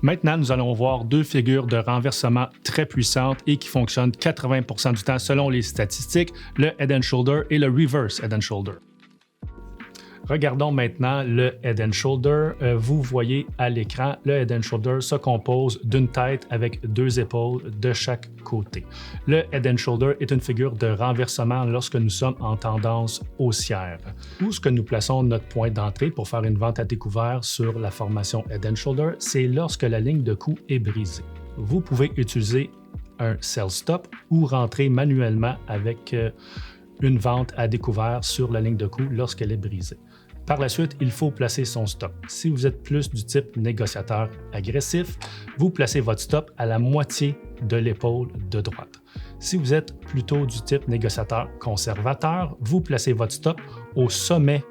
Maintenant, nous allons voir deux figures de renversement très puissantes et qui fonctionnent 80% du temps selon les statistiques, le Head and Shoulder et le Reverse Head and Shoulder. Regardons maintenant le Head and Shoulder. Vous voyez à l'écran, le Head and Shoulder se compose d'une tête avec deux épaules de chaque côté. Le Head and Shoulder est une figure de renversement lorsque nous sommes en tendance haussière. Où est-ce que nous plaçons notre point d'entrée pour faire une vente à découvert sur la formation Head and Shoulder? C'est lorsque la ligne de coût est brisée. Vous pouvez utiliser un sell stop ou rentrer manuellement avec une vente à découvert sur la ligne de coût lorsqu'elle est brisée. Par la suite, il faut placer son stop. Si vous êtes plus du type négociateur agressif, vous placez votre stop à la moitié de l'épaule de droite. Si vous êtes plutôt du type négociateur conservateur, vous placez votre stop au sommet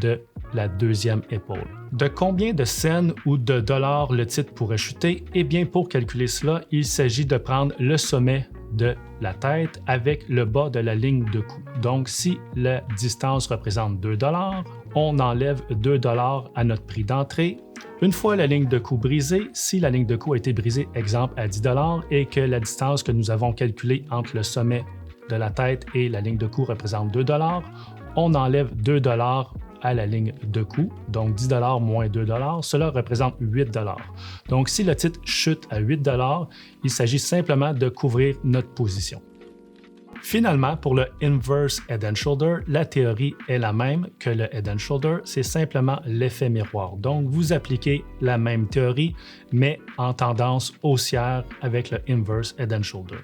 de la deuxième épaule. De combien de cents ou de dollars le titre pourrait chuter? Eh bien, pour calculer cela, il s'agit de prendre le sommet de la tête avec le bas de la ligne de coût. Donc, si la distance représente 2 $, on enlève 2 $ à notre prix d'entrée. Une fois la ligne de coût brisée, si la ligne de coût a été brisée, exemple à 10 $ et que la distance que nous avons calculée entre le sommet de la tête et la ligne de coût représente 2 $, on enlève 2 $ à la ligne de coût, donc 10 $ moins 2 $, cela représente 8 $. Donc, si le titre chute à 8 $, il s'agit simplement de couvrir notre position. Finalement, pour le Inverse Head and Shoulder, la théorie est la même que le Head and Shoulder, c'est simplement l'effet miroir. Donc, vous appliquez la même théorie, mais en tendance haussière avec le Inverse Head and Shoulder.